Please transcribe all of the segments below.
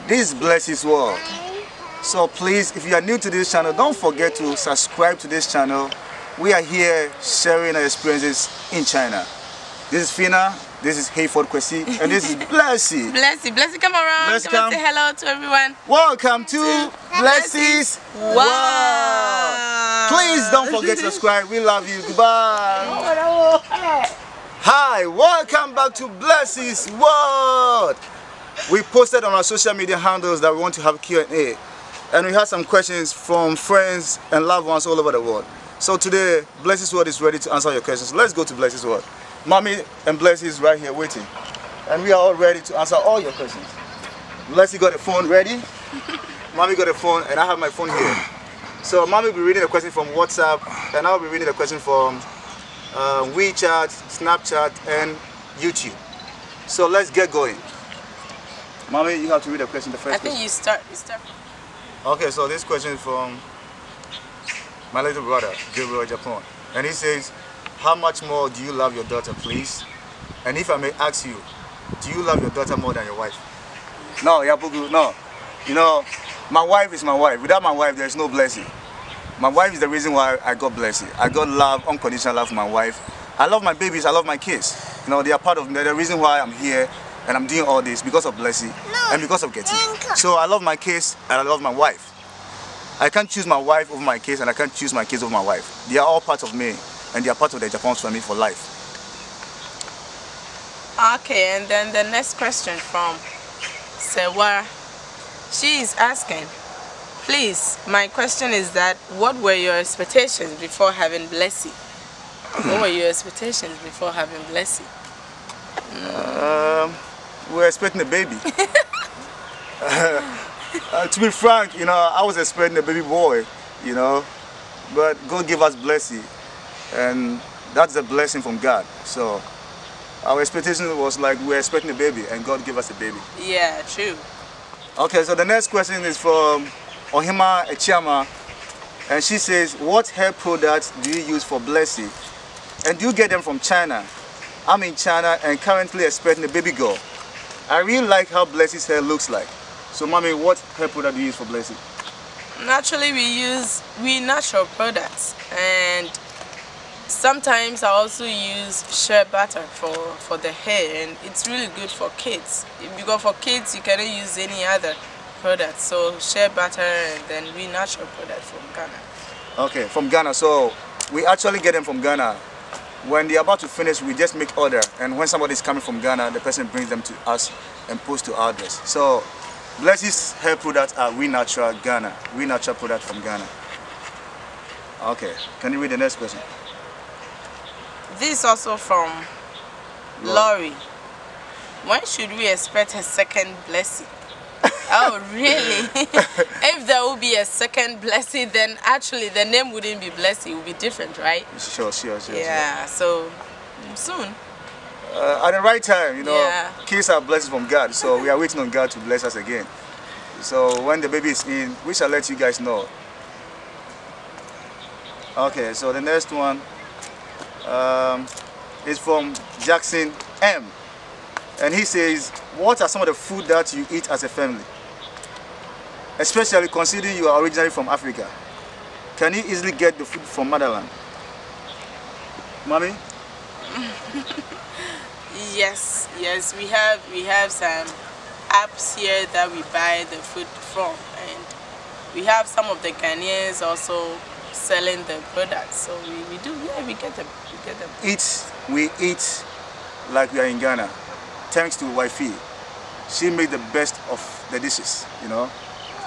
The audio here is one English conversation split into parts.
This is Blessy's World. So please, if you are new to this channel, don't forget to subscribe to this channel. We are here sharing our experiences in China. This is Fina, this is YOUTUBEQ&A, and this is Blessy. Blessy, come around. Blessy, come and say hello to everyone. Welcome to Blessy's World. Please don't forget to subscribe. We love you. Goodbye. Hi, welcome back to Blessy's World. We posted on our social media handles that we want to have Q&A, and we had some questions from friends and loved ones all over the world. So today, Blessy's World is ready to answer your questions. Let's go to Blessy's World. Mommy and Blessy is right here waiting, and we are all ready to answer all your questions. Blessy got a phone ready, Mommy got a phone, and I have my phone here. So Mommy will be reading a question from WhatsApp, and I'll be reading a question from WeChat, Snapchat, and YouTube. So let's get going. Mommy, you have to read the question, the first question. I think you start. Okay, so this question is from my little brother, Gabriel Japan. And he says, how much more do you love your daughter, please? And if I may ask you, do you love your daughter more than your wife? No, Yabugu, no. You know, my wife is my wife. Without my wife, there's no Blessy. My wife is the reason why I got Blessy. I got love, unconditional love from my wife. I love my babies, I love my kids. You know, they are part of me. They're the reason why I'm here. And I'm doing all this because of Blessy and because of Getty. So I love my kids and I love my wife. I can't choose my wife over my kids, and I can't choose my kids over my wife. They are all part of me, and they are part of the Japan's family for life. Okay, and then the next question from Sewa. She is asking, please, my question is that what were your expectations before having Blessy? What were your expectations before having Blessy? We were expecting a baby. To be frank, you know, I was expecting a baby boy, you know, but God gave us Blessy, and that's a blessing from God. So our expectation was like we were expecting a baby, and God gave us a baby. Yeah, true. Okay, so the next question is from Ohima Echama, and she says, what hair products do you use for Blessy, and do you get them from China? I'm in China and currently expecting a baby girl. I really like how Blessy's hair looks like. So Mommy, what hair product do you use for Blessy? Naturally, we use natural products, and sometimes I also use shea butter for the hair, and it's really good for kids. Because for kids, you cannot use any other product. So shea butter and then natural product from Ghana. Okay, from Ghana. So we actually get them from Ghana. When they're about to finish, we just make order, and when somebody is coming from Ghana, the person brings them to us and post to our address. So Blessy's hair products are natural Ghana, natural product from Ghana. Okay, can you read the next question? This is also from Laurie. When should we expect a second Blessy? Oh, really? If there will be a second Blessy, then actually the name wouldn't be Blessy, it would be different, right? Sure. Yeah, so soon. At the right time, you know, yeah. Kids are blessings from God, so we are waiting on God to bless us again. So when the baby is in, we shall let you guys know. Okay, so the next one is from Jackson M. And he says, what are some of the food that you eat as a family? Especially considering you are originally from Africa. Can you easily get the food from motherland? Mommy? Yes, we have some apps here that we buy the food from, and we have some of the Ghanaians also selling the products. So we do, yeah, we get them. We eat like we are in Ghana. Thanks to wifey, she made the best of the dishes, you know.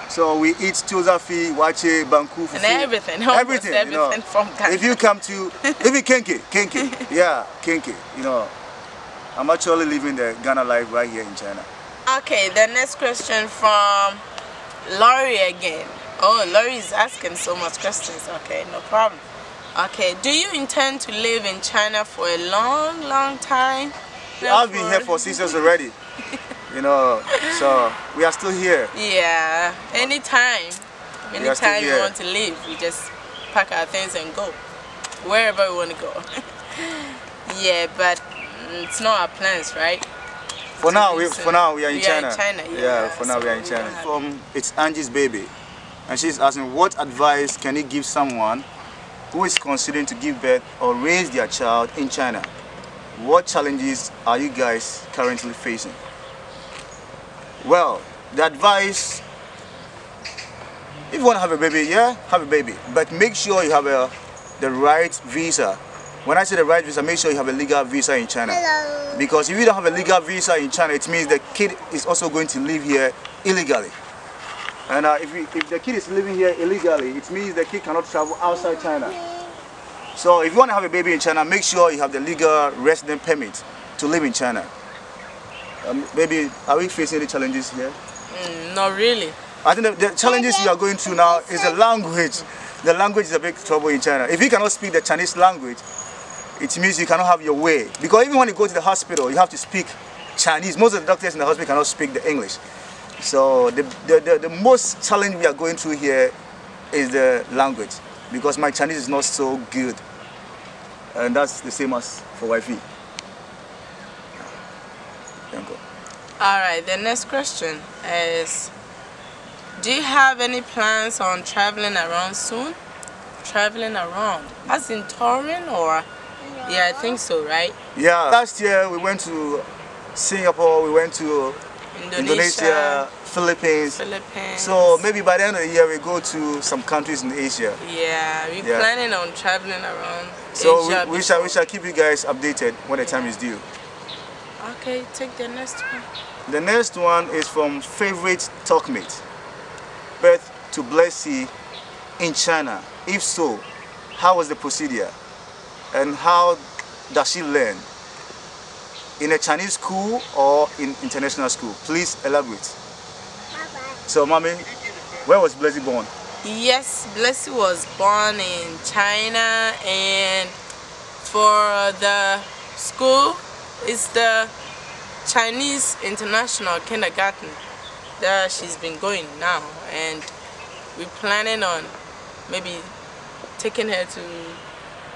So we eat chozafi, wache, banku, fufu, and everything you know. From Ghana. If you come to, even kenke, yeah, kenke, you know. I'm actually living the Ghana life right here in China. Okay, the next question from Laurie again. Oh, Laurie is asking so much questions. Okay, no problem. Okay, do you intend to live in China for a long, long time? I've been here for 6 years already. You know, so we are still here. Yeah, anytime you want to leave, we just pack our things and go wherever we want to go. Yeah, but it's not our plans, right? For now we are in China. Yeah, for now we are in China. It's Angie's baby, and she's asking, what advice can you give someone who is considering to give birth or raise their child in China? What challenges are you guys currently facing? Well, the advice, if you want to have a baby, yeah, have a baby, but make sure you have the right visa. When I say the right visa, make sure you have a legal visa in China. Hello. Because if you don't have a legal visa in China, it means the kid is also going to live here illegally. And if the kid is living here illegally, it means the kid cannot travel outside China. So if you want to have a baby in China, make sure you have the legal resident permit to live in China. Maybe, are we facing any challenges here? Not really. I think the challenges we are going through now is the language. The language is a big trouble in China. If you cannot speak the Chinese language, it means you cannot have your way. Because even when you go to the hospital, you have to speak Chinese. Most of the doctors in the hospital cannot speak the English. So the most challenge we are going through here is the language. Because my Chinese is not so good. And that's the same as for wifey. Alright, the next question is, do you have any plans on traveling around soon? Traveling around? As in touring or? Yeah, I think so, right? Yeah, last year we went to Singapore, we went to Indonesia, Philippines. So maybe by the end of the year we go to some countries in Asia. Yeah, we're planning on traveling around Asia. We shall keep you guys updated when the time is due. Okay, take the next one. The next one is from favorite talkmate. Birth to Blessy in China. If so, how was the procedure? And how does she learn? In a Chinese school or in international school? Please elaborate. So, mommy, where was Blessy born? Yes, Blessy was born in China, and for the school, it's the Chinese International Kindergarten that she's been going now, and we're planning on maybe taking her to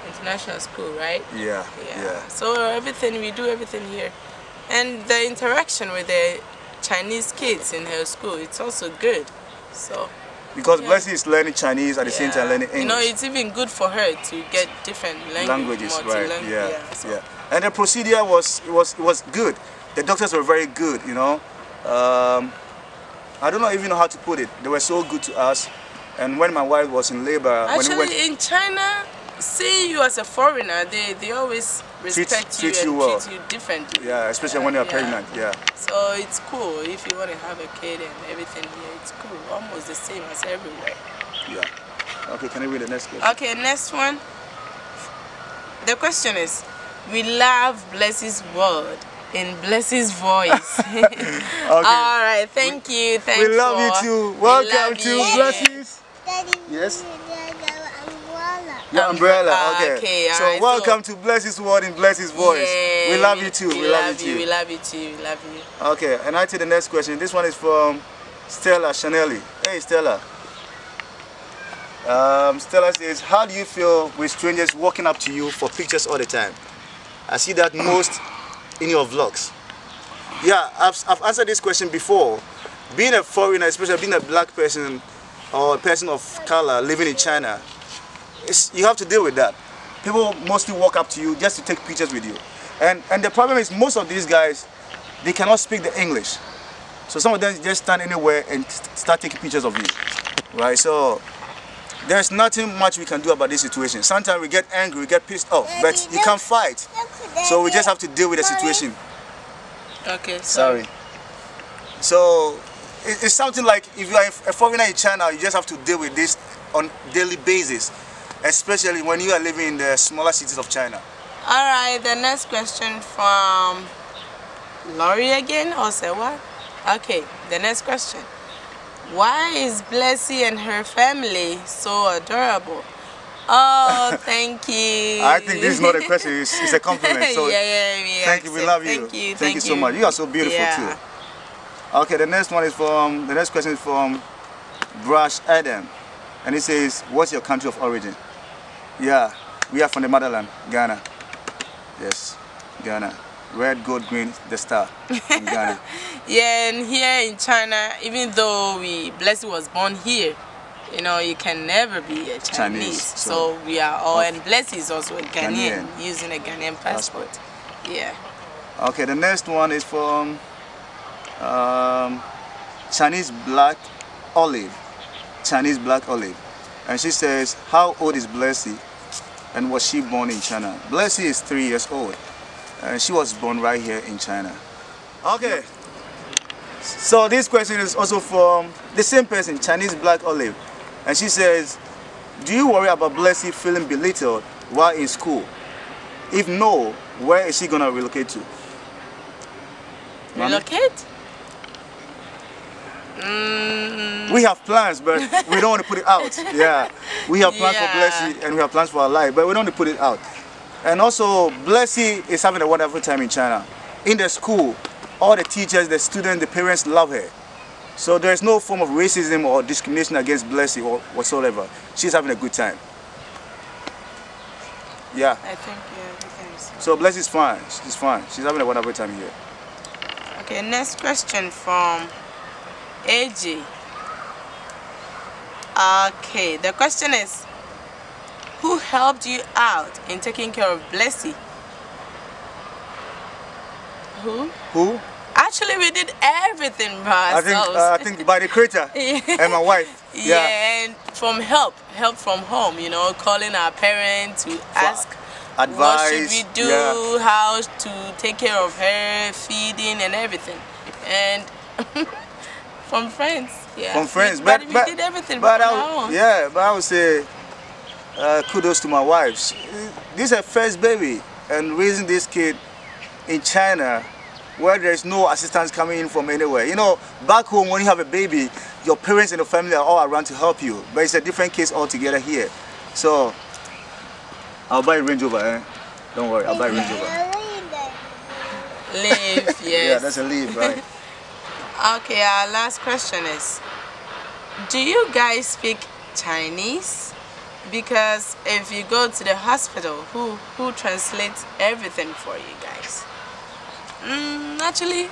international school, right? Yeah. So we do everything here, and the interaction with the Chinese kids in her school, it's also good. So because Blessy is learning Chinese at the same time learning English. You know, it's even good for her to get different languages, right? Yeah. And the procedure was good. The doctors were very good, you know. I don't even know how to put it. They were so good to us. And when my wife was in labor, actually in China, seeing you as a foreigner, they always respect you and treat you differently. Yeah, especially when you're pregnant. Yeah. So it's cool if you want to have a kid and everything here. It's cool, almost the same as everywhere. Yeah. Okay, can I read the next question? Okay, next one. The question is, we love Blessy's word in Blessy's voice. Okay. All right, thank you. Thanks. We love you too. Welcome to Blessy's. Daddy, yes. Umbrella. Your umbrella. Okay. So right, welcome to Blessy's word in Blessy's voice. Yeah, we love you too. We love you too. We love you too. We love you. Okay, and I take the next question. This one is from Stella Chanelli. Hey Stella. Stella says, how do you feel with strangers walking up to you for pictures all the time? I see that most in your vlogs. Yeah, I've answered this question before. Being a foreigner, especially being a black person or a person of color living in China, you have to deal with that. People mostly walk up to you just to take pictures with you. And the problem is most of these guys, they cannot speak the English. So some of them just stand anywhere and start taking pictures of you. Right? So there's nothing much we can do about this situation. Sometimes we get angry, we get pissed off, but you can't fight. So we just have to deal with the situation. Okay, sorry. So it's something like if you are a foreigner in China, you just have to deal with this on a daily basis, especially when you are living in the smaller cities of China. Alright, the next question from Laurie again, or say what? Okay, the next question. Why is Blessy and her family so adorable? Oh, thank you. I think this is not a question, it's a compliment. So yeah, thank you, we love you. Thank you so much. You are so beautiful too. Okay, the next question is from Brush Adam. And he says, what's your country of origin? Yeah, we are from the motherland, Ghana. Yes, Ghana. Red, gold, green, the star in Ghana. Yeah, and here in China, even though Blessy was born here, you know, you can never be a Chinese. So we are all, and Blessy is also a Ghanaian, using a Ghanaian passport. Yeah. Okay, the next one is from Chinese Black Olive. Chinese Black Olive. And she says, how old is Blessy and was she born in China? Blessy is 3 years old. And she was born right here in China. Okay. So this question is also from the same person, Chinese Black Olive. And she says, do you worry about Blessy feeling belittled while in school? If no, where is she going to relocate to? Relocate? We have plans, but we don't want to put it out. Yeah, we have plans for Blessy and we have plans for our life, but we don't want to put it out. And also, Blessy is having a wonderful time in China. In the school, all the teachers, the students, the parents love her. So there is no form of racism or discrimination against Blessy or whatsoever. She's having a good time. Yeah. I think, everything is. So Blessy's fine. She's fine. She's having a wonderful time here. Okay, next question from AJ. Okay, the question is, who helped you out in taking care of Blessy? Who? Who? Actually, we did everything by ourselves. I think by the creator and my wife. Yeah, and from help from home, you know, calling our parents to ask advice, what should we do, how to take care of her, feeding and everything. And from friends, From friends, but we did everything by our own. Yeah, but I would say kudos to my wife. This is her first baby, and raising this kid in China, where there's no assistance coming in from anywhere. You know, back home when you have a baby, your parents and the family are all around to help you. But it's a different case altogether here. So, I'll buy a Range Rover, eh? Don't worry, I'll buy a Range Rover. Leave, yes. Yeah, that's a leave, right? Okay, our last question is, do you guys speak Chinese? Because if you go to the hospital, who translates everything for you guys? Actually,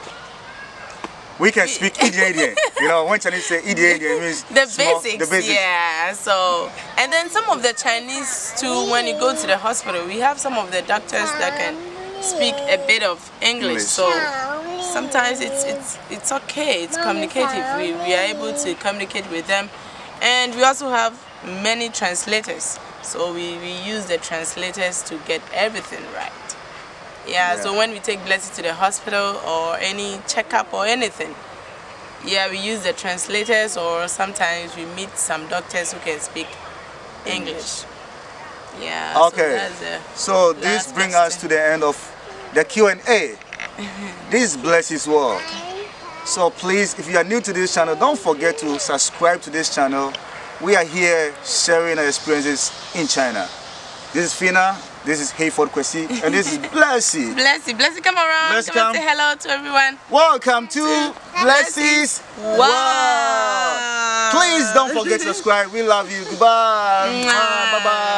we can speak Indian. You know, when Chinese say Indian, it means the small, basics. Yeah. So, and then some of the Chinese too. When you go to the hospital, we have some of the doctors that can speak a bit of English. So sometimes it's okay. It's communicative. We are able to communicate with them, and we also have many translators. So we use the translators to get everything right. Yeah, so when we take Blessy to the hospital or any checkup or anything, yeah, we use the translators, or sometimes we meet some doctors who can speak English. Yeah. Okay. So this brings us to the end of the Q&A. This is Blessy's World. So please, if you are new to this channel, don't forget to subscribe to this channel. We are here sharing our experiences in China. This is Fina. This is YOUTUBEQ&A, and this is Blessy. Blessy, come around. Blessy, come and say hello to everyone. Welcome to Blessy's World. Please don't forget to subscribe. We love you. Goodbye. Bye-bye.